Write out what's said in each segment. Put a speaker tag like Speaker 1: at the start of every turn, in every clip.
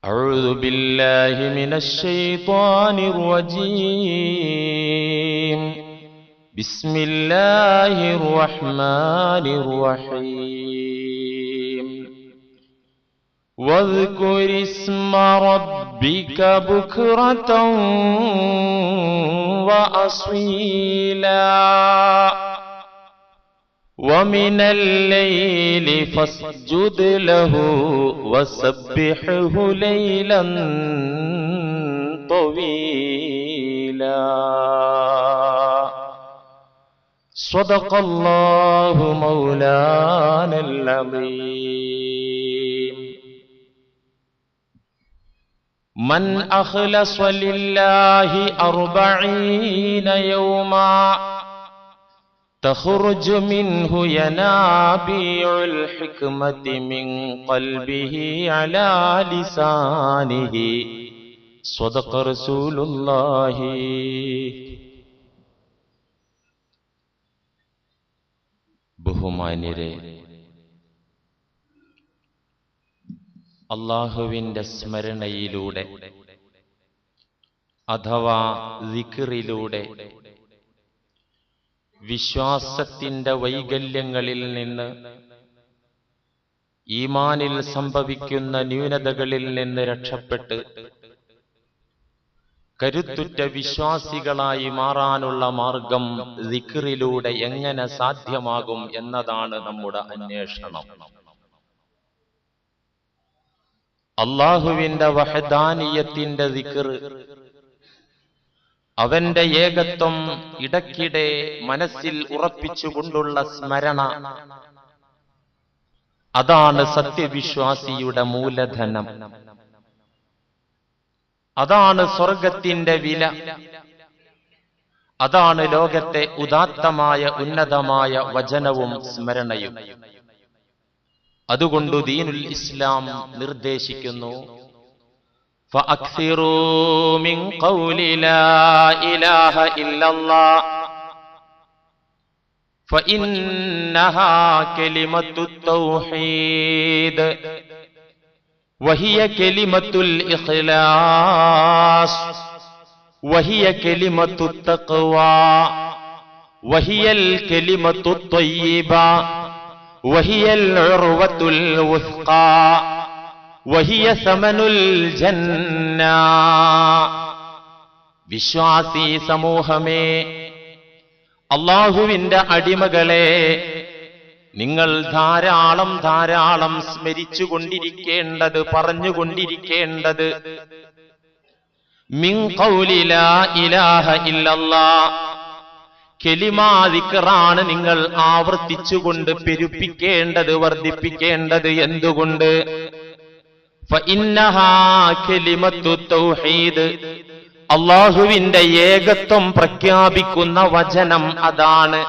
Speaker 1: أعوذ بالله من الشيطان الرجيم بسم الله الرحمن الرحيم واذكر اسم ربك بكرة وأصيلا ومن الليل فاسجد له وسبحه ليلا طويلا صدق الله مولانا العظيم من أخلص لله 40 يوما تخرج منه ينابيع الحكمة من قلبه على لسانه صدق رسول الله. ബഹുമാന്യരെ, അല്ലാഹുവിന്റെ സ്മരണയിലൂടെ അഥവാ ദിക്റിലൂടെ വിശ്വാസത്തിന്റെ വൈകല്യങ്ങളിൽ നിന്ന്, ഈമാനിൽ സംഭവിക്കുന്ന ന്യൂനതകളിൽ നിന്ന് രക്ഷപ്പെട്ട് കരുത്തുറ്റ വിശ്വാസികളായി മാറാനുള്ള മാർഗം ദിക്റിലൂടെ എങ്ങനെ സാധ്യമാകും എന്നതാണ് നമ്മുടെ അന്വേഷണം. അല്ലാഹുവിന്റെ വഹദാനിയത്തിന്റെ ദിക്ർ, അവന്റെ ഏകത്വം ഇടയ്ക്കിടെ മനസ്സിൽ ഉറപ്പിച്ചുകൊണ്ടുള്ള സ്മരണ, അതാണ് സത്യവിശ്വാസിയുടെ മൂലധനം. അതാണ് സ്വർഗത്തിന്റെ വില. അതാണ് ലോകത്തെ ഉദാത്തമായ ഉന്നതമായ വചനവും സ്മരണയും. അതുകൊണ്ട് ദീനുൽ ഇസ്ലാം നിർദ്ദേശിക്കുന്നു, فأكثروا من قول لا إله إلا الله فإنها كلمة التوحيد وهي كلمة الإخلاص وهي كلمة التقوى وهي الكلمة الطيبة وهي العروة الوثقى വഹിയ സമനുൽ ജന്ന. വിശ്വാസി സമൂഹമേ, അല്ലാഹുവിന്റെ അടിമകളെ, നിങ്ങൾ ധാരാളം ധാരാളം സ്മരിച്ചുകൊണ്ടിരിക്കേണ്ടത്, പറഞ്ഞുകൊണ്ടിരിക്കേണ്ടത് മിൻ ഖൗലി ലാ ഇലാഹ ഇല്ലല്ലാഹ്, കലിമാ ദിക്റാണ് നിങ്ങൾ ആവർത്തിച്ചുകൊണ്ട് പെരുപ്പിക്കേണ്ടത്, വർദ്ധിപ്പിക്കേണ്ടത്. എന്തുകൊണ്ട്? ഫഇന്നഹാ കലിമത്തു തൗഹീദ്, അല്ലാഹുവിന്റെ ഏകത്വം പ്രഖ്യാപിക്കുന്ന വചനം അതാണ്.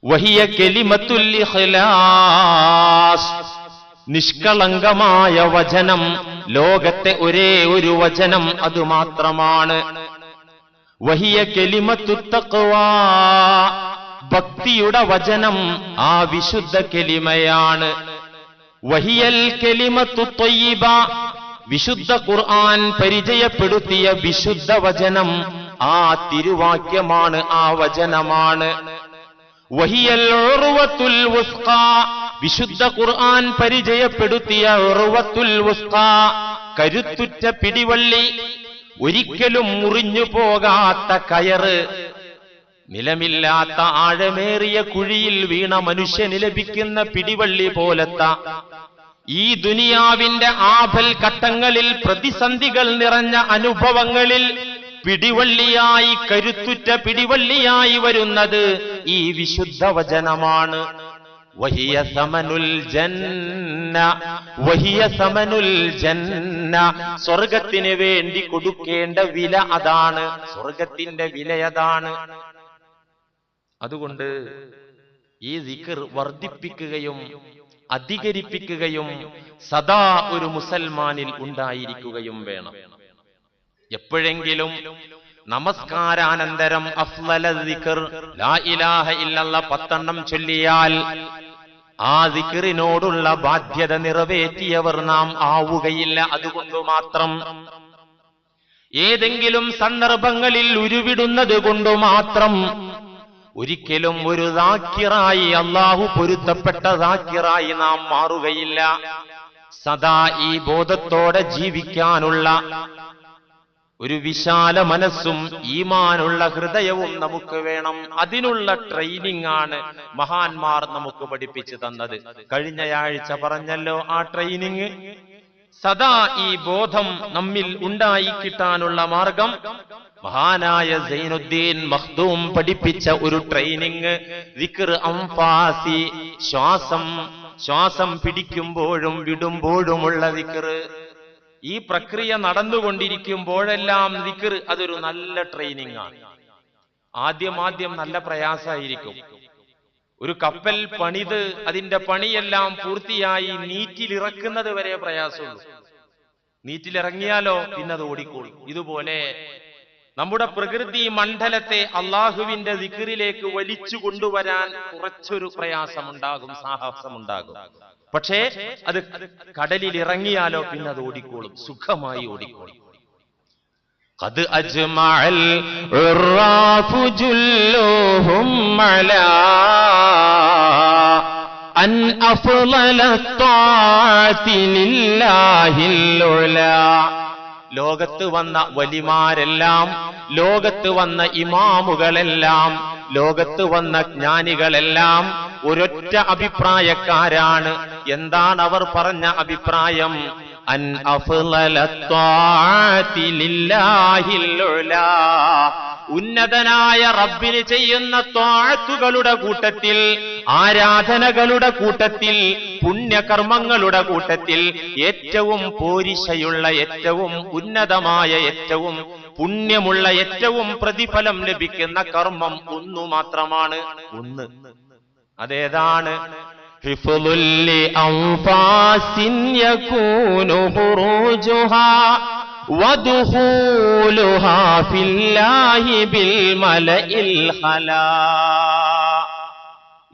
Speaker 1: വഹിയ കലിമത്തുൽ ഇഖ്ലാസ്, നിഷ്കളങ്കമായ വചനം, ലോകത്തെ ഒരേ ഒരു വചനം അതുമാത്രമാണ്. വഹിയ കലിമത്തു തഖ്വാ, ഭക്തിയുടെ വചനം ആ വിശുദ്ധ കലിമയാണ്. വഹിയൽ കലിമത്തു ത്വയ്യിബ, വിശുദ്ധ ഖുർആൻ പരിചയപ്പെടുത്തിയ വിശുദ്ധ വചനം ആ തിരുവാക്യമാണ്, ആ വചനമാണ്. വഹിയൽ ഉർവത്തുൽ വുസ്ഖാ, വിശുദ്ധ ഖുർആൻ പരിചയപ്പെടുത്തിയ ഉർവത്തുൽ വുസ്ഖാ, കരുത്തുറ്റ പിടിവള്ളി, ഒരിക്കലും മുറിഞ്ഞു പോകാത്ത കയറ്, നിലമില്ലാത്ത ആഴമേറിയ കുഴിയിൽ വീണ മനുഷ്യന് ലഭിക്കുന്ന പിടിവള്ളി പോലത്തെ ഈ ദുനിയാവിന്റെ ആപൽ ഘട്ടങ്ങളിൽ, പ്രതിസന്ധികൾ നിറഞ്ഞ അനുഭവങ്ങളിൽ പിടിവള്ളിയായി, കരുത്തുറ്റ പിടിവള്ളിയായി വരുന്നത് ഈ വിശുദ്ധ വചനമാണ്. വഹിയ സമനുൽ ജന്ന, വഹിയ സമനുൽ ജന്ന, സ്വർഗത്തിന് വേണ്ടി കൊടുക്കേണ്ട വില അതാണ്, സ്വർഗത്തിന്റെ വിലയതാണ്. അതുകൊണ്ട് ഈ ദിക്ർ വർദ്ധിപ്പിക്കുകയും അധികരിപ്പിക്കുകയും സദാ ഒരു മുസൽമാനിൽ ഉണ്ടായിരിക്കുകയും വേണം. എപ്പോഴെങ്കിലും നമസ്കാരാനന്തരം അഫ്ളല ദിക്ർ ലാ ഇലാഹ ഇല്ലല്ലാഹ് 10 ചൊല്ലിയാൽ ആ ദിക്റിനോടുള്ള ബാധ്യത നിറവേറ്റിയവർ നാം ആവുകയില്ല. അതുകൊണ്ട് മാത്രം ഏതെങ്കിലും സന്ദർഭങ്ങളിൽ ഉരുവിടുന്നത് കൊണ്ട് മാത്രം ഒരിക്കലും ഒരു ദാക്കിറായി, അല്ലാഹു പൊരുത്തപ്പെട്ട ദാക്കിറായി നാം മാറുകയില്ല. സദാ ഈ ബോധത്തോടെ ജീവിക്കാനുള്ള ഒരു വിശാല മനസ്സും ഈമാനുള്ള ഹൃദയവും നമുക്ക് വേണം. അതിനുള്ള ട്രെയിനിങ് ആണ് മഹാന്മാർ നമുക്ക് പഠിപ്പിച്ചു തന്നത്. കഴിഞ്ഞയാഴ്ച പറഞ്ഞല്ലോ ആ ട്രെയിനിങ്. സദാ ഈ ബോധം നമ്മിൽ ഉണ്ടായി കിട്ടാനുള്ള മാർഗം മഹാനായ സൈനുദ്ദീൻ മഖ്ദൂം പഠിപ്പിച്ച ഒരു ട്രെയിനിങ്, ദിക്ർ അംഫാസി, ശ്വാസം പിടിക്കുമ്പോഴും വിടുമ്പോഴുമുള്ള ദിക്ർ. ഈ പ്രക്രിയ നടന്നുകൊണ്ടിരിക്കുമ്പോഴെല്ലാം ദിക്ർ അതൊരു നല്ല ട്രെയിനിങ് ആണ്. ആദ്യം നല്ല പ്രയാസമായിരിക്കും. ഒരു കപ്പൽ പണിത് അതിന്റെ പണിയെല്ലാം പൂർത്തിയായി നീറ്റിലിറക്കുന്നത് വരെ പ്രയാസമുള്ളൂ. നീറ്റിലിറങ്ങിയാലോ പിന്നെ അത് ഓടിക്കോളും. ഇതുപോലെ നമ്മുടെ പ്രകൃതി മണ്ഡലത്തെ അള്ളാഹുവിന്റെ ദിക്റിലേക്ക് വലിച്ചു കൊണ്ടുവരാൻ കുറച്ചൊരു പ്രയാസമുണ്ടാകും, സാഹസമുണ്ടാകും. പക്ഷേ അത് കടലിൽ ഇറങ്ങിയാലോ പിന്നെ അത് ഓടിക്കോളും, സുഖമായി ഓടിക്കോളും. ഖദ് അജ്മഅൽ ഉറാഫു ജുല്ലുഹും അലാ അൻ അഫ്ളല ത്വാഅതി ലില്ലാഹിൽ ഉലാ. ലോകത്ത് വന്ന വലിമാരെല്ലാം, ലോകത്ത് വന്ന ഇമാമുകളെല്ലാം, ലോകത്ത് വന്ന ജ്ഞാനികളെല്ലാം ഒരൊറ്റ അഭിപ്രായക്കാരാണ്. എന്താണ് അവർ പറഞ്ഞ അഭിപ്രായം? അൻ അഫ്ളല ത്വാഅതി ലില്ലാഹിൽ ഉലാ. ഉന്നതനായ റബ്ബിന് ചെയ്യുന്ന ത്വാഅത്തുകളുടെ കൂട്ടത്തിൽ, ആരാധനകളുടെ കൂട്ടത്തിൽ, പുണ്യകർമ്മങ്ങളുടെ കൂട്ടത്തിൽ ഏറ്റവും പോരിശയുള്ള, ഏറ്റവും ഉന്നതമായ, ഏറ്റവും പുണ്യമുള്ള, ഏറ്റവും പ്രതിഫലം ലഭിക്കുന്ന കർമ്മം ഒന്നു മാത്രമാണ്. ഒന്ന്. അതേതാണ്? ഹിഫ്ളുൽ അൻഫാസിൻ യകൂനു ഖുറൂജുഹാ വദുഖൂലുഹാ ഫില്ലാഹി ബിൽ മലഇൽ ഖലാ.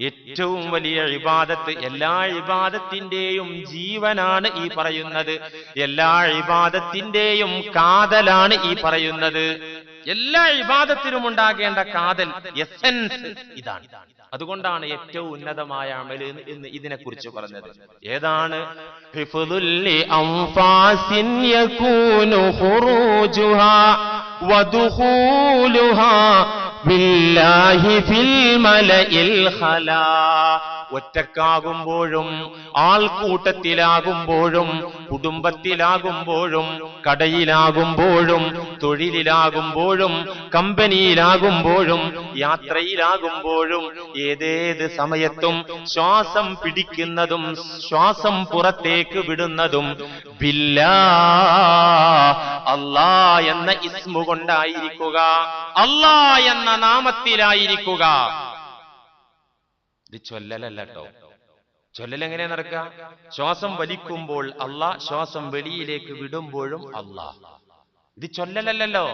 Speaker 1: ഏറ്റവും വലിയ ഇബാദത്ത്, എല്ലാ ഇബാദത്തിന്റെയും ജീവനാണ് ഈ പറയുന്നത്. എല്ലാ ഇബാദത്തിന്റെയും കാതലാണ് ഈ പറയുന്നത്. എല്ലാ ഇബാദത്തിനും ഉണ്ടാകേണ്ട കാതൽ, എസൻസ് ഇതാണ്. അതുകൊണ്ടാണ് ഏറ്റവും ഉന്നതമായ അമൽ എന്ന് ഇതിനെക്കുറിച്ച് പറഞ്ഞത്. ഏതാണ്? ഹിഫ്ളുൽ അൻഫാസിൻ യകൂനു ഖുറൂജുഹാ വദുഖൂലുഹാ ബില്ലാഹി ഫിൽ മലഇൽ ഖലാ. ഒറ്റക്കാകുമ്പോഴും, ആൾക്കൂട്ടത്തിലാകുമ്പോഴും, കുടുംബത്തിലാകുമ്പോഴും, കടയിലാകുമ്പോഴും, തൊഴിലിലാകുമ്പോഴും, കമ്പനിയിലാകുമ്പോഴും, യാത്രയിലാകുമ്പോഴും, ഏതേത് സമയത്തും ശ്വാസം പിടിക്കുന്നതും ശ്വാസം പുറത്തേക്ക് വിടുന്നതും ബില്ലാ, അല്ലാ എന്ന ഇസ്മു കൊണ്ടായിരിക്കുക, അല്ലാ എന്ന നാമത്തിലായിരിക്കുക. ഇത് ചൊല്ലലല്ലോ. ചൊല്ലൽ എങ്ങനെ നടക്കുക? ശ്വാസം വലിക്കുമ്പോൾ അല്ലാ, ശ്വാസം വെളിയിലേക്ക് വിടുമ്പോഴും അല്ലാ. ഇത് ചൊല്ലലല്ലോ.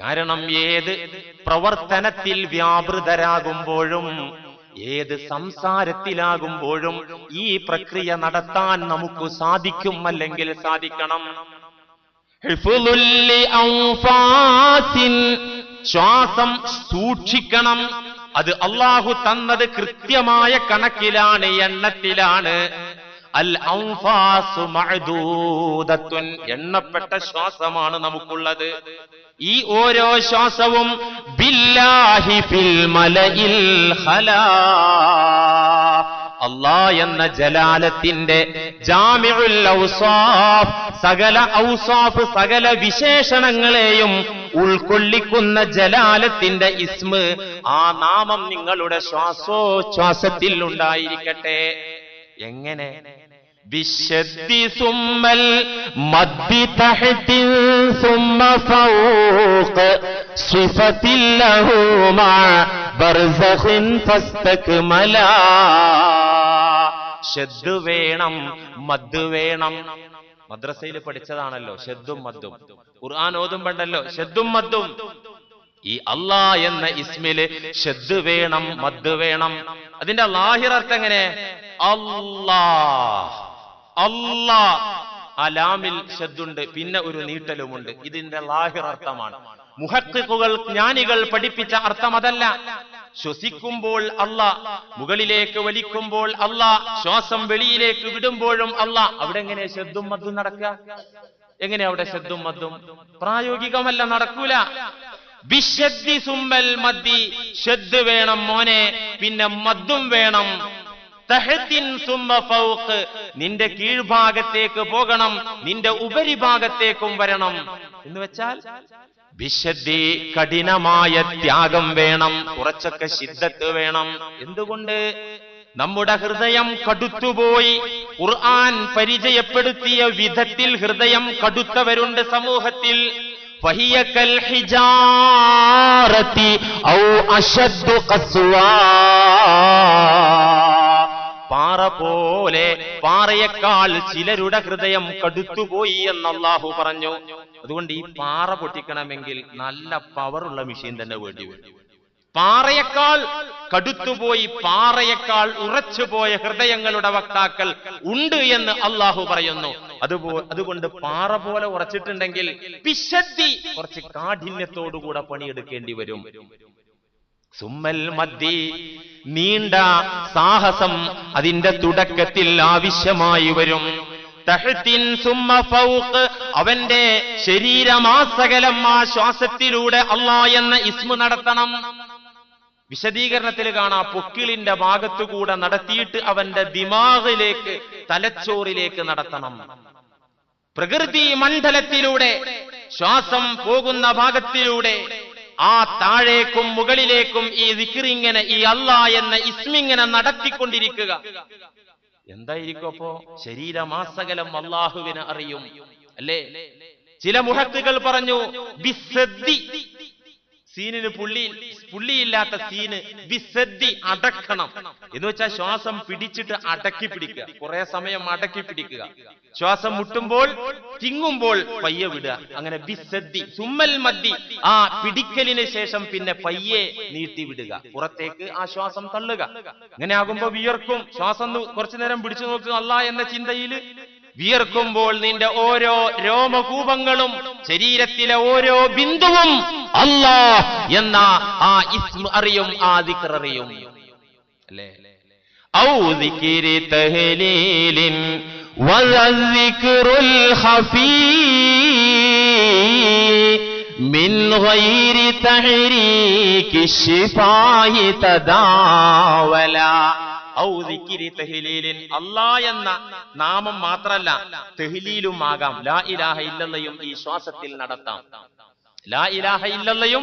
Speaker 1: കാരണം ഏത് പ്രവർത്തനത്തിൽ വ്യാപൃതരാകുമ്പോഴും, ഏത് സംസാരത്തിലാകുമ്പോഴും ഈ പ്രക്രിയ നടത്താൻ നമുക്ക് സാധിക്കും, അല്ലെങ്കിൽ സാധിക്കണം. ഹിഫ്ളുൽ അൻഫാസിൻ, ശ്വാസം സൂക്ഷിക്കണം. അത് അല്ലാഹു തന്നത് കൃത്യമായ കണക്കിലാണ്, എണ്ണത്തിലാണ്. അൽ അൻഫാസു മഅദൂദത്തുൻ, എണ്ണപ്പെട്ട ശ്വാസമാണ് നമുക്കുള്ളത്. ഈ ഓരോ ശ്വാസവും ബില്ലാഹി ഫിൽ മലഇൽ ഖലാ, അല്ലാ എന്ന ജലാലത്തിന്റെ ജാമിഉൽ ഔസാഫ്, സകല ഔസാഫ്, സകല വിശേഷണങ്ങളെയും ഉൾക്കൊള്ളിക്കുന്ന ജലാലത്തിന്റെ ഇസ്മ്, ആ നാമം നിങ്ങളുടെ ശ്വാസോച്ഛ്വാസത്തിൽ ഉണ്ടായിരിക്കട്ടെ. എങ്ങനെ? ബിശ്ശദ്ദി സുമ്മൽ മദ്ദി തഹ്തി സുമ്മ ഫൗഖ് സിഫത്തിൽ ലഹു മാ ബർസഖിൻ ഫസ്തക്മലാ. ഷദ്ദ് വേണം, മദ് വേണം. മദ്രസയിൽ പഠിച്ചതാണല്ലോ ഷദ്ദും മദ്ദും. ഖുർആൻ ഓതുമ്പണ്ടല്ലോ ഷദ്ദും മദ്ദും. ഈ അല്ലാ എന്ന ഇസ്മില് ഷദ്ദ് വേണം, മദ് വേണം. അതിന്റെ ലാഹിറത്ത് എങ്ങനെ? അല്ലാഹ്. അല്ലാഹ് ആ ലാമിൽ ശദ്ദുണ്ട്, പിന്നെ ഒരു നീട്ടലുമുണ്ട്. ഇതിന്റെ ലാഹിറർത്ഥമാണ്. മുഹഖ്ഖിഖുകൾ, ജ്ഞാനികൾ പഠിപ്പിച്ച അർത്ഥം അതല്ല. ശ്വസിക്കുമ്പോൾ അല്ലാഹ്, മുകളിലേക്ക് വലിക്കുമ്പോൾ അല്ലാഹ്, ശ്വാസം വെളിയിലേക്ക് വിടുമ്പോഴും അല്ലാഹ്. അവിടെ എങ്ങനെ ശദ്ദും മദ്ദും നടക്കുക? എങ്ങനെ അവിടെ ശദ്ദും മദ്ദും? പ്രായോഗികമല്ല, നടക്കൂല. ബിശദ്ദി സുമ്മൽ മദ്ദി, ശദ്ദ് വേണം മോനെ, പിന്നെ മദ്ദും വേണം. തഹ്തിൻ സുമ്മ ഫൗഖ്, നിന്റെ കീഴ്ഭാഗത്തേക്ക് പോകണം, നിന്റെ ഉപരിഭാഗത്തേക്കും വരണം എന്ന് വെച്ചാൽ ബിശദ്ദി കഠിനമായ ത്യാഗം വേണം, കുറച്ചൊക്കെ ശിദ്ദത്ത് വേണം. എന്തുകൊണ്ട്? നമ്മുടെ ഹൃദയം കടുത്തുപോയി. ഖുർആൻ പരിചയപ്പെടുത്തിയ വിധത്തിൽ ഹൃദയം കടുത്തവരുണ്ട് സമൂഹത്തിൽ. ഫഹിയ കൽ ഹിജാറതി ഔ അശദ്ദു ഖസ്വാ, പാറ പോലെ, പാറയേക്കാൾ ചിലരുടെ ഹൃദയം കടുത്തുപോയി എന്ന് അല്ലാഹു പറഞ്ഞു. അതുകൊണ്ട് ഈ പാറ പൊട്ടിക്കണമെങ്കിൽ നല്ല പവറുള്ള മെഷീൻ തന്നെ വേണ്ടി വരും. പാറയേക്കാൾ കടുത്തുപോയി, പാറയേക്കാൾ ഉറച്ചുപോയ ഹൃദയങ്ങളുടെ വക്താക്കൾ ഉണ്ട് എന്ന് അല്ലാഹു പറയുന്നു. അതുകൊണ്ട് പാറ പോലെ ഉറച്ചിട്ടുണ്ടെങ്കിൽ ബിശദ്ദി, കുറച്ച് കാഠിന്യത്തോടുകൂടെ പണിയെടുക്കേണ്ടി വരും. സുമ്മൽ മദ്ദി, നീണ്ട സാഹസം അതിന്റെ തുടക്കത്തിൽ ആവശ്യമായി വരും. തഹ്തിൻ സുമ്മ ഫൗഖ്, അവന്റെ ശരീരമാസകലം ആ ശ്വാസത്തിലൂടെ അല്ലാഹ് എന്ന ഇസ്മു നടത്തണം. വിശദീകരണത്തിൽ കാണാം, പൊക്കിളിന്റെ ഭാഗത്തുകൂടെ നടത്തിയിട്ട് അവന്റെ ദിമാഗിലേക്ക്, തലച്ചോറിലേക്ക് നടത്തണം. പ്രകൃതി മണ്ഡലത്തിലൂടെ ശ്വാസം പോകുന്ന ഭാഗത്തിലൂടെ ആ താഴേക്കും മുകളിലേക്കും ഈ ദിക്റിങ്ങനെ, ഈ അല്ലാഹ് എന്ന ഇസ്മിങ്ങനെ നടത്തിക്കൊണ്ടിരിക്കുക. എന്തായിരിക്കും അപ്പോ? ശരീരമാസകലം അല്ലാഹുവിനെ അറിയും, അല്ലേ? ചില മുഹഖ്ഖിഖുകൾ പറഞ്ഞു ബിസ്സദ്ദി, സീനിന് പുള്ളിയില്ലാത്ത സീന്, ബിസ്സദ്ദി, അടക്കണം എന്ന് വെച്ചാൽ ശ്വാസം പിടിച്ചിട്ട് അടക്കി പിടിക്കുക, കുറെ സമയം അടക്കി പിടിക്കുക. ശ്വാസം മുട്ടുമ്പോൾ, തിങ്ങുമ്പോൾ പയ്യെ വിടുക. അങ്ങനെ ബിസ്സദ്ദി. സുമ്മൽ മദ്ദി, ആ പിടിക്കലിന് ശേഷം പിന്നെ പയ്യെ നീട്ടി വിടുക, പുറത്തേക്ക് ആ ശ്വാസം തള്ളുക. അങ്ങനെ ആകുമ്പോ വിയർക്കും. ശ്വാസം കുറച്ചു നേരം പിടിച്ചു നോക്കുക, അല്ലാഹ് എന്ന ചിന്തയിൽ വിയർക്കുമ്പോൾ നിന്റെ ഓരോ രോമകൂപങ്ങളും, ശരീരത്തിലെ ഓരോ ബിന്ദുവും അല്ലാഹ് എന്ന ആ ഇസ്മ അറിയും, ആ ദിക്ർ അറിയും, അല്ലേ? ഔ ദിക്രി തഹ്ലീലിൻ വസിക്റുൽ ഖഫീ മിൻ ഗൈരി തഹ്രീകി ശിഫായി തദാവല. ഔ ദിക്രി തഹ്ലീലിൻ, അല്ലാഹ് എന്ന നാമം മാത്രല്ല, തഹ്ലീലും ആകാം. ലാ ഇലാഹ ഇല്ലല്ലയും ഈ ശ്വാസത്തിൽ നടത്താം. ലാ ഇലാഹ ഇല്ലല്ലയും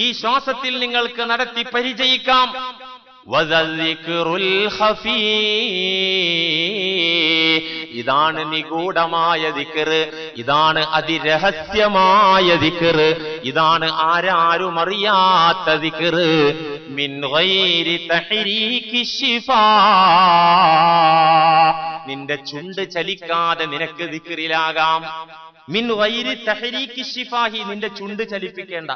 Speaker 1: ഈ ശ്വാസത്തിൽ നിങ്ങൾക്ക് നടത്തി പരിചയിക്കാം. വസിക്റുൽ ഖഫീ, ഇതാണ് നിഗൂഢമായ ദിക്ർ, ഇതാണ് അതിരഹസ്യമായ ദിക്ർ, ഇതാണ് ആരാരും അറിയാത്ത ദിക്ർ. മിൻ ഗൈരി തഹ്രീകി ശിഫാ, നിന്റെ ചുണ്ട് ചലിക്കാതെ നിനക്ക് ദിക്റിലാകാം. മിൻ ഗൈരി തഹ്രീകി ശിഫാഹി, നിന്റെ ചുണ്ട് ചലിപ്പിക്കേണ്ട.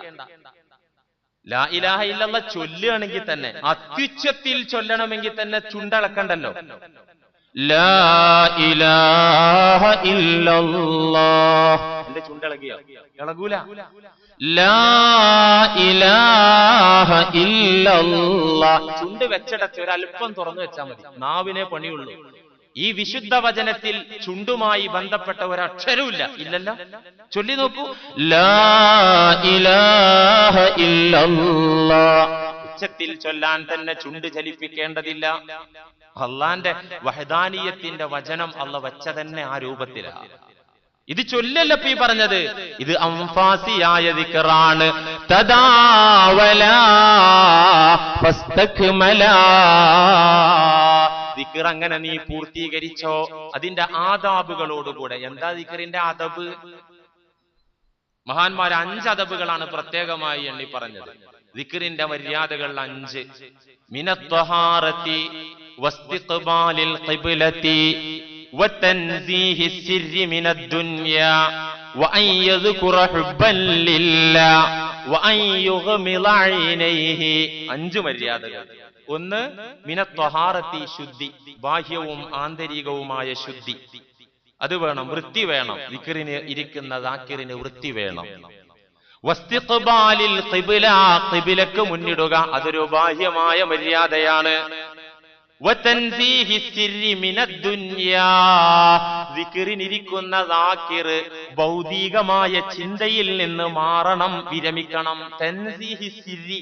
Speaker 1: ലാ ഇലാഹ ഇല്ലല്ലാഹ് ചൊല്ലുകയാണെങ്കിൽ തന്നെ, അത്യുച്ചത്തിൽ ചൊല്ലണമെങ്കിൽ തന്നെ ചുണ്ടളക്കണ്ടല്ലോ. ലാ ഇലാഹ ഇല്ലല്ലാഹ്, എന്റെ ചുണ്ടിളകിയോ? ഇളകൂല. ലാ ഇലാഹ ഇല്ലല്ലാഹ്, ചുണ്ട് വെച്ചിടത്ത് ഒരല്പം തുറന്നു വെച്ചാൽ മതി, നാവിനെ പണിയുള്ളൂ. ഈ വിശുദ്ധ വചനത്തിൽ ചുണ്ടുമായി ബന്ധപ്പെട്ട ഒരക്ഷരവുമില്ല, ഇല്ലല്ല. ചൊല്ലി നോക്കൂ, ലാ ഇലാഹ ഇല്ലല്ലാഹ്. ഉച്ചത്തിൽ ചൊല്ലാൻ തന്നെ ചുണ്ട് ചലിപ്പിക്കേണ്ടതില്ല. അള്ളാന്റെ വഹദാനിയത്തിന്റെ വചനം അള്ളാഹ് വച്ച തന്നെ ആ രൂപത്തിലാണ്. ഇത് ചൊല്ലല്ലപ്പീ പറഞ്ഞത്, ഇത് അംഫാസിയായ ദിക്റാണ്. തദാവലാ ഫസ്തക്മലാ, ദിക്ർ അങ്ങനെ നീ പൂർത്തീകരിച്ചോ അതിന്റെ ആദാബുകളോടുകൂടെ. എന്താ ദിക്റിന്റെ അദബ്? മഹാന്മാർ 5 അദബുകളാണ് പ്രത്യേകമായി എണ്ണി പറഞ്ഞത്. ദിക്റിന്റെ മര്യാദകൾ 5: മിനത്വഹാറത്തി വസ്തിഖ്ബാലിൽ ഖിബ്ലതി വതൻസീഹി സിർരി മിനദ്ദുനിയാ വഅൻ യദ്കുറ ഹുബ്ബൻ ലില്ലാഹ് വഅൻ യുഗ്മിള ഐനൈഹി. 5 മര്യാദകൾ. ഒന്ന് മിനത്വഹാറത്തി ശുദ്ധി, ബാഹ്യവും ആന്തരികവുമായ ശുദ്ധി, അത് വേണം, വൃത്തി വേണം. ദിക്റിന് ഇരിക്കുന്ന ദാക്കിറിന് വൃത്തി വേണം. വസ്തിഖ്ബാലിൽ ഖിബ്ല, ഖിബ്ലക്ക് മുന്നിടുക, അതൊരു ബാഹ്യമായ മര്യാദയാണ്. വതൻസീഹി സിർരി മിനദ്ദുനിയാ, ദിക്റിനിരിക്കുന്ന ദാക്കിർ ഭൗതികമായ ചിന്തയിൽ നിന്ന് മാറണം, വിരമിക്കണം. തൻസീഹി സിർരി,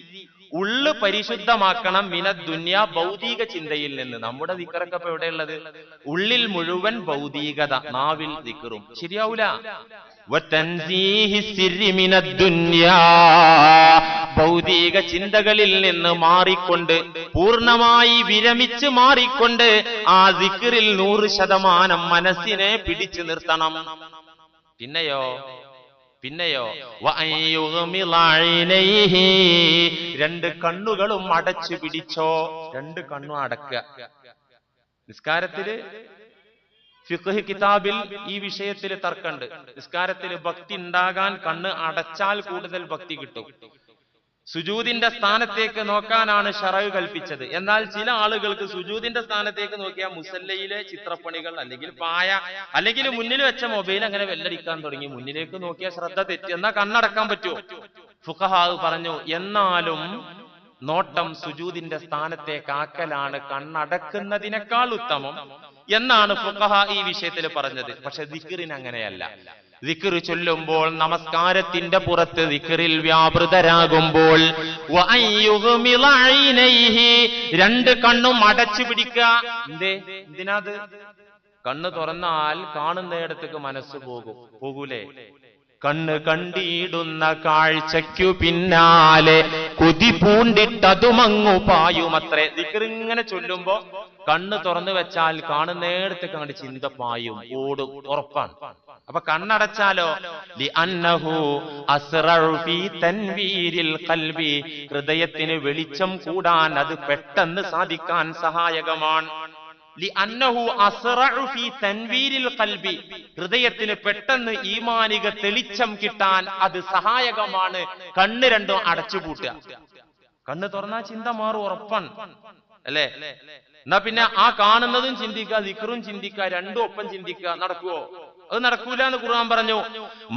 Speaker 1: ഉള്ളു പരിശുദ്ധമാക്കണം, മിനദ്ദുനിയാ, ഭൗതിക ചിന്തയിൽ നിന്ന്. നമ്മുടെ ദിക്റൊക്കെ ഇപ്പൊ എവിടെയുള്ളത്? ഉള്ളിൽ മുഴുവൻ ഭൗതികത, നാവിൽ ദിക്റും ശരിയാവൂല. വതൻസീഹി സിർരി മിനദ്ദുനിയാ, ഭൗതിക ചിന്തകളിൽ നിന്ന് മാറിക്കൊണ്ട്, പൂർണ്ണമായി വിരമിച്ച് മാറിക്കൊണ്ട് ആ ദിക്റിൽ 100% മനസ്സിനെ പിടിച്ചു നിർത്തണം. പിന്നെയോ രണ്ട് കണ്ണുകളും അടച്ചു പിടിച്ചോ. രണ്ട് കണ്ണും അടക്കുക. നിസ്കാരത്തില് ഫിഖ്ഹ് കിതാബിൽ ഈ വിഷയത്തിൽ തർക്കമുണ്ട്. നിസ്കാരത്തിൽ ഭക്തി ഉണ്ടാകാൻ കണ്ണ് അടച്ചാൽ കൂടുതൽ ഭക്തി കിട്ടും. സുജൂദിന്റെ സ്ഥാനത്തേക്ക് നോക്കാനാണ് ശറഅ് കൽപ്പിച്ചത്. എന്നാൽ ചില ആളുകൾക്ക് സുജൂദിന്റെ സ്ഥാനത്തേക്ക് നോക്കിയാൽ മുസല്ലയിലെ ചിത്രപ്പണികൾ, അല്ലെങ്കിൽ പായ, അല്ലെങ്കിൽ മുന്നിൽ വെച്ച മൊബൈൽ അങ്ങനെ വെല്ലടിക്കാൻ തുടങ്ങി. മുന്നിലേക്ക് നോക്കിയാൽ ശ്രദ്ധ തെറ്റി. എന്നാ കണ്ണടക്കാൻ പറ്റുമോ? ഫുഖഹാ പറഞ്ഞു, എന്നാലും നോട്ടം സുജൂദിന്റെ സ്ഥാനത്തേക്ക് ആക്കലാണ് കണ്ണടക്കുന്നതിനേക്കാൾ ഉത്തമം എന്നാണ് ഫുഖഹാ ഈ വിഷയത്തിൽ പറഞ്ഞത്. പക്ഷെ ദിക്റിന് അങ്ങനെയല്ല. ദിക്ർ ചൊല്ലുമ്പോൾ, നമസ്കാരത്തിന്റെ പുറത്ത് ദിക്റിൽ വ്യാപൃതരാകുമ്പോൾ, രണ്ട് കണ്ണും അടച്ചു പിടിക്കുക. എന്തിനാത്? കണ്ണ് തുറന്നാൽ കാണുന്നിടത്തേക്ക് മനസ്സ് പോകൂലേ? കണ്ണ് കണ്ടിടുന്ന കാഴ്ചയ്ക്കു പിന്നാലെ കൊതി പൂണ്ടിട്ടതുമങ്ങു പായുമത്രേ. ദിക്റിങ്ങനെ ചൊല്ലുമ്പോ കണ്ണ് തുറന്നു വെച്ചാൽ കാണുന്നിടത്തേക്ക് അങ്ങോട്ട് ചിന്ത പായും, ഓടും, ഉറപ്പാണ്. അപ്പൊ കണ്ണടച്ചാലോ? ഹൃദയത്തിന് വെളിച്ചം കൂടാൻ, അത് പെട്ടെന്ന് സാധിക്കാൻ സഹായകമാണ്. ഹൃദയത്തിന് പെട്ടെന്ന് ഈമാനിക തെളിച്ചം കിട്ടാൻ അത് സഹായകമാണ്. കണ്ണ് രണ്ടും അടച്ചുപൂട്ടുക. കണ്ണ് തുറന്നാ ചിന്ത മാറും, ഉറപ്പാണ് അല്ലേ? എന്നാ പിന്നെ ആ കാണുന്നതും ചിന്തിക്കുക, ദിക്റും ചിന്തിക്കുക, രണ്ടും ഒപ്പം ചിന്തിക്കുക. നടക്കുവോ? അത് നടക്കൂല എന്ന് ഖുർആൻ പറഞ്ഞു.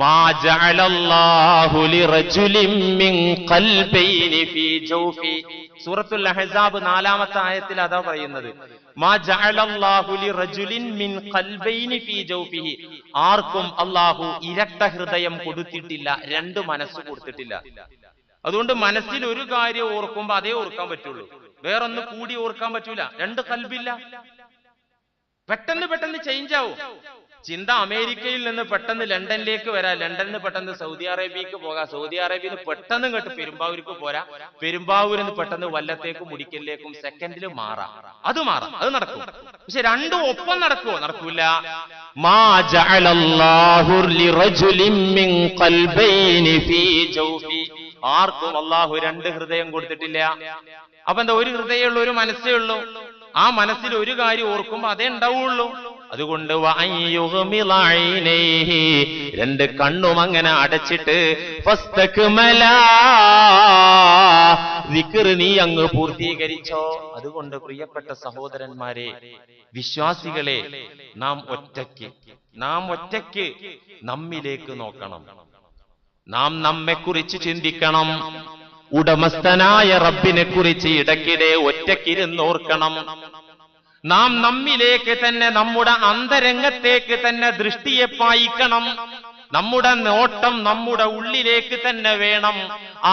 Speaker 1: മാ ജഅലല്ലാഹു ലിറജുലിൻ മിൻ ഖൽബൈനി ഫീ ജൗഫി, സൂറത്തുൽ അഹ്സാബ് 4-ാമത്തെ ആയത്തിൽ അതാ പറയുന്നത്. മാ ജഅലല്ലാഹു ലിറജുലിൻ മിൻ ഖൽബൈനി ഫീ ജൗഫിഹി, ആർക്കും അല്ലാഹു ഇരട്ട ഹൃദയം കൊടുത്തിട്ടില്ല, രണ്ട് മനസ്സ് കൊടുത്തിട്ടില്ല. അതുകൊണ്ട് മനസ്സിൽ ഒരു കാര്യം ഓർക്കുമ്പോ അതേ ഓർക്കാൻ പറ്റുള്ളൂ, വേറൊന്ന് കൂടി ഓർക്കാൻ പറ്റൂല. രണ്ട് കൽബില്ല, പെട്ടെന്ന് ചേഞ്ച് ആവും ചിന്ത. അമേരിക്കയിൽ നിന്ന് പെട്ടെന്ന് ലണ്ടനിലേക്ക് വരാം, ലണ്ടനിൽ നിന്ന് പെട്ടെന്ന് സൗദി അറേബ്യക്ക് പോകാം, സൗദി അറേബ്യയിൽ നിന്ന് പെട്ടെന്ന് ഇങ്ങോട്ട് പെരുമ്പാവൂർക്ക് പോരാ, പെരുമ്പാവൂരിൽ നിന്ന് പെട്ടെന്ന് വല്ലത്തേക്കും മുടിക്കലിലേക്കും സെക്കൻഡിൽ മാറാം. അത് നടക്കും. പക്ഷെ രണ്ടും ഒപ്പം നടക്കുമോ? നടക്കൂല. മാ ജഅലല്ലാഹു ലിറജുലിൻ മിൻ ഖൽബൈനി ഫീ ജൗഫി, ആർക്കും അല്ലാഹു രണ്ട് ഹൃദയം കൊടുത്തിട്ടില്ല. അപ്പൊ എന്താ? ഒരു ഹൃദയമുള്ളൂ, ഒരു മനസ്സേ ഉള്ളൂ. ആ മനസ്സിൽ ഒരു കാര്യം ഓർക്കുമ്പോ അതേ ഉണ്ടാവുള്ളൂ. അതുകൊണ്ട് രണ്ട് കണ്ണും അങ്ങനെ അടച്ചിട്ട് ദിക്ർ നീ അങ്ങ് പൂർത്തീകരിച്ചോ. അതുകൊണ്ട് പ്രിയപ്പെട്ട സഹോദരന്മാരെ, വിശ്വാസികളെ, നാം ഒറ്റയ്ക്ക് നമ്മിലേക്ക് നോക്കണം. നാം നമ്മെക്കുറിച്ച് ചിന്തിക്കണം. ഉടമസ്ഥനായ റബ്ബിനെ കുറിച്ച് ഇടയ്ക്കിടെ ഒറ്റയ്ക്കിരുന്നോർക്കണം. നാം നമ്മിലേക്ക് തന്നെ, നമ്മുടെ അന്തരംഗത്തേക്ക് തന്നെ ദൃഷ്ടിയെ പായിക്കണം. നമ്മുടെ നോട്ടം നമ്മുടെ ഉള്ളിലേക്ക് തന്നെ വേണം.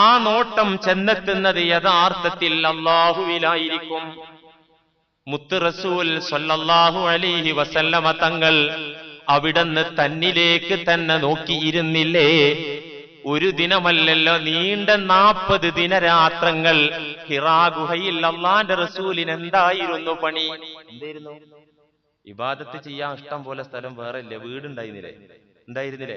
Speaker 1: ആ നോട്ടം ചെന്നെത്തുന്നത് യഥാർത്ഥത്തിൽ അല്ലാഹുവിലായിരിക്കും. മുത്ത് റസൂൽ സ്വല്ലല്ലാഹു അലൈഹി വസല്ലമ തങ്ങൾ അവിടുന്ന് തന്നിലേക്ക് തന്നെ നോക്കിയിരുന്നില്ലേ? ഒരു ദിനമല്ലല്ലോ, നീണ്ട 40 ദിനരാത്രങ്ങൾ ഹിറാ ഗുഹയിൽ അല്ലാഹുവിന്റെ റസൂലിന് എന്തായിരുന്നു പണി? എന്തായിരുന്നു? ഇബാദത്ത് ചെയ്യാൻ ഇഷ്ടം പോലെ സ്ഥലം വേറെ ഇല്ല, ഉണ്ടായിരുന്നില്ലേ?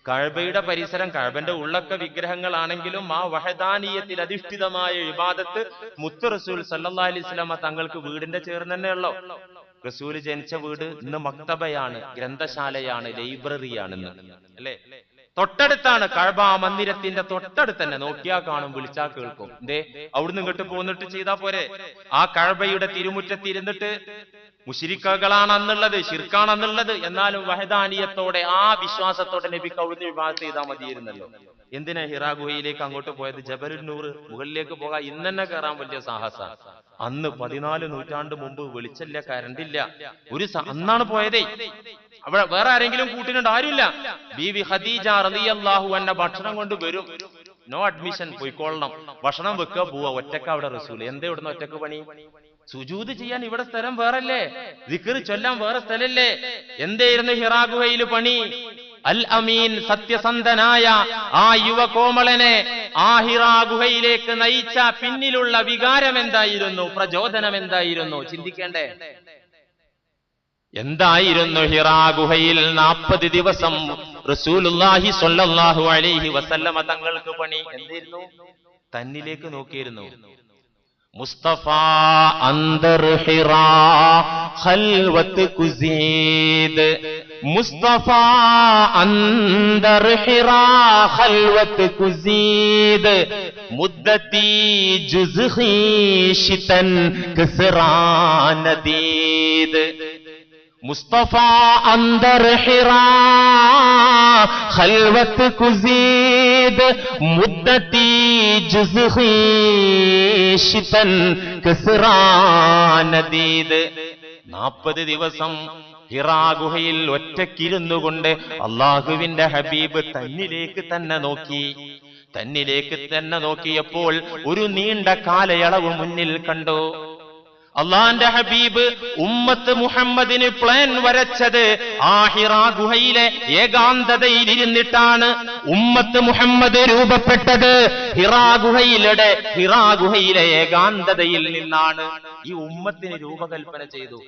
Speaker 1: കഅബയുടെ പരിസരം, കഅബന്റെ ഉള്ളൊക്കെ വിഗ്രഹങ്ങളാണെങ്കിലും ആ വഹദാനിയത്തിൽ അധിഷ്ഠിതമായ ഇബാദത്ത് മുത്ത് റസൂൽ സല്ലല്ലാഹു അലൈഹി വസല്ലമ തങ്ങൾക്ക് വീടിന്റെ ചേർന്ന് തന്നെ ഉള്ളോ. റസൂല് ജനിച്ച വീട് ഇന്ന് മക്തബയാണ്, ഗ്രന്ഥശാലയാണ്, ലൈബ്രറിയാണ് ഇന്ന്, അല്ലേ? തൊട്ടടുത്താണ് കഅബ മന്ദിരത്തിന്റെ തൊട്ടടുത്ത് തന്നെ. നോക്കിയാ കാണും, വിളിച്ചാ കേൾക്കും. എന്തേ അവിടുന്ന് ഇങ്ങോട്ട് പോന്നിട്ട് ചെയ്താ പോരെ? ആ കഅബയുടെ തിരുമുറ്റത്തിരുന്നിട്ട് മുശ്രിക്കുകളാണ് അന്നുള്ളത്, ശിർക്കാണെന്നുള്ളത്, എന്നാലും വഹദാനിയത്തോടെ ആ വിശ്വാസത്തോടെ നബിക്ക് അവിടുന്ന് ഇബാദത്ത് ചെയ്താൽ മതിയായിരുന്നല്ലോ. എന്തിനാ ഹിറാ ഗുഹയിലേക്ക് അങ്ങോട്ട് പോയത്? ജബലുൻ നൂർ മുകളിലേക്ക് പോകാൻ ഇന്ന് തന്നെ കയറാൻ വലിയ സാഹസമാണ്. അന്ന് 14 നൂറ്റാണ്ട് മുമ്പ് വെളിച്ചല്ല, കരണ്ടില്ല, അന്നാണ് പോയതേ. അവിടെ വേറെ ആരെങ്കിലും കൂട്ടിനുണ്ട്? ആരുമില്ല. ബീവി ഖദീജ റളിയല്ലാഹു അൻഹ ഭക്ഷണം കൊണ്ട് വരും. നോ അഡ്മിഷൻ, പോയിക്കൊള്ളണം. ഭക്ഷണം വെക്കുക, പോവാ. ഒറ്റക്ക അവിടെ റസൂൽ. എന്താ ഇവിടുന്ന് ഒറ്റക്ക് പണി? സുജൂദ് ചെയ്യാൻ ഇവിടെ സ്ഥലം വേറല്ലേ, ദിക്ർ ചൊല്ലാൻ വേറെ സ്ഥലല്ലേ? എന്തായിരുന്നു ഹിറാ ഗുഹയിൽ പണി? അൽ അമീൻ, സത്യസന്ധനായ ആ യുവകോമളനെ ആ ഹിറാ ഗുഹയിലേക്ക് നയിച്ച പിന്നിലുള്ള വികാരം എന്തായിരുന്നു? പ്രചോദനം എന്തായിരുന്നു? ചിന്തിക്കേണ്ടേ? എന്തായിരുന്നു ഹിറാ ഗുഹയിൽ 40 ദിവസം റസൂലുള്ളാഹി സ്വല്ലല്ലാഹു അലൈഹി വസല്ലമ തങ്ങൾക്ക് പണി? എന്തായിരുന്നു? തന്നിലേക്ക് നോക്കിയിരുന്നു. മുസ്തഫ അന്തർ ഹിറാ ഖൽവത്ത് കുസീദ്, മുസ്തഫ അന്തർ ഹിറാ ഖൽവത്ത് കുസീദ്, മുദ്ദത്തി ജുസ്ഖി ശിതൻ കസ്റാ നദീദ്. മുസ്തഫ അന്തർ ഹിറാ ഖൽവത്ത് കുസീദ്, മുദ്ദത്തി ജുസ്ഖി ശിതൻ കസ്റാ നദീദ്. 40 ദിവസം ഹിറാ ഗുഹയിൽ ഒറ്റക്കിരുന്നു കൊണ്ട് അള്ളാഹുവിന്റെ ഹബീബ് തന്നിലേക്ക് തന്നെ നോക്കി. തന്നിലേക്ക് തന്നെ നോക്കിയപ്പോൾ ഒരു നീണ്ട കാലയളവ് മുന്നിൽ കണ്ടു. അള്ളാന്റെ ഹബീബ് ഉമ്മത്ത് മുഹമ്മദിന് പ്ലാൻ വരച്ചത് ആ ഹിറാ ഗുഹയിലെ ഏകാന്തതയിൽ ഇരുന്നിട്ടാണ്. ഉമ്മത്ത് മുഹമ്മദ് രൂപപ്പെട്ടത് ഹിറാ ഗുഹയിലെ ഏകാന്തതയിൽ നിന്നാണ്. ഈ ഉമ്മത്തിന് രൂപകൽപ്പന ചെയ്തു.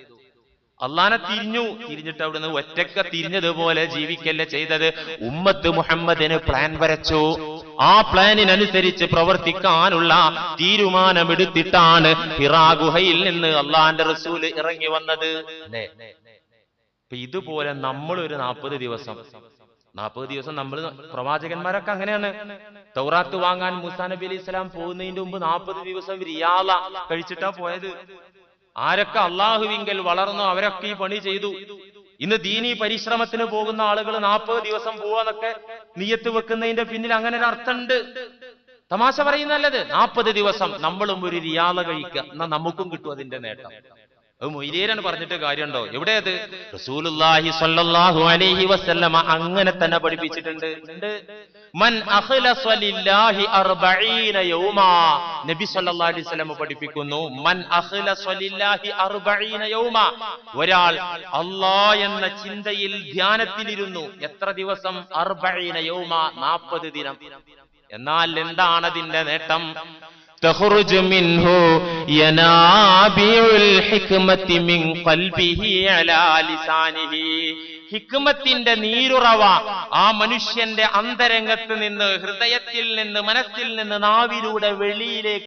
Speaker 1: അള്ളാനെ തിരിഞ്ഞിട്ട് അവിടുന്ന് ഒറ്റക്ക തിരിഞ്ഞതുപോലെ ജീവിക്കല്ല ചെയ്തത്. ഉമ്മത്ത് മുഹമ്മദിന് പ്ലാൻ വരച്ചു. ആ പ്ലാനിനനുസരിച്ച് പ്രവർത്തിക്കാനുള്ള തീരുമാനമെടുത്തിട്ടാണ് ഹിറാ ഗുഹയിൽ നിന്ന് അള്ളാന്റെ റസൂല് ഇറങ്ങി വന്നത്. അല്ലേ? ഇതുപോലെ നമ്മളൊരു 40 ദിവസം നമ്മൾ പ്രവാചകന്മാരൊക്കെ അങ്ങനെയാണ്. തൗറാത്ത് വാങ്ങാൻ മൂസാ നബി അലൈഹി സ്വലാം പോകുന്നതിന്റെ മുമ്പ് 40 ദിവസം റിയാള കഴിച്ചിട്ടാ പോയത്. ആരൊക്കെ അള്ളാഹുവിങ്കൽ വളർന്നു അവരൊക്കെ ഈ പണി ചെയ്തു. ഇന്ന് ദീനീ പരിശ്രമത്തിന് പോകുന്ന ആളുകൾ 40 ദിവസം പോവാന്നൊക്കെ നിയ്യത്ത് വെക്കുന്നതിന്റെ പിന്നിൽ അങ്ങനെ ഒരു അർത്ഥമുണ്ട്. തമാശ പറയുന്നല്ലത്. 40 ദിവസം നമ്മളും ഒരു റിയാള കഴിക്കുക, എന്നാ നമുക്കും കിട്ടും അതിന്റെ നേട്ടം. അത് മൊയ്‌ലിയരാണ് പറഞ്ഞിട്ട് കാര്യമുണ്ടോ? എവിടെയത്? റസൂലുള്ളാഹി സ്വല്ലല്ലാഹു അലൈഹി വസല്ലമ അങ്ങനെ തന്നെ പഠിപ്പിച്ചിട്ടുണ്ട്. മൻ അഖ്ലസ ലില്ലാഹി 40 യൗമാ. നബി സ്വല്ലല്ലാഹു അലൈഹി വസല്ലം പഠിപ്പിക്കുന്നു, മൻ അഖ്ലസ ലില്ലാഹി 40 യൗമാ. ഒരാൾ അല്ലാഹ് എന്ന ചിന്തയിൽ ധ്യാനത്തിലിരുന്നു. എത്ര ദിവസം? 40 യൗമാ, 40 ദിനം. എന്നാൽ എന്താണ് അതിന്റെ നേട്ടം? തഖ്റുജു മിൻഹു യനാബിഉൽ ഹിക്മത്തി മിൻ ഖൽബിഹി അലാ ലിസാനിഹി. ഹിക്മത്തിന്റെ നീരുറവ ആ മനുഷ്യന്റെ അന്തരംഗത്ത് നിന്ന്, ഹൃദയത്തിൽ നിന്ന്, മനസ്സിൽ നിന്ന് നാവിലൂടെ വെളിയിലേക്ക്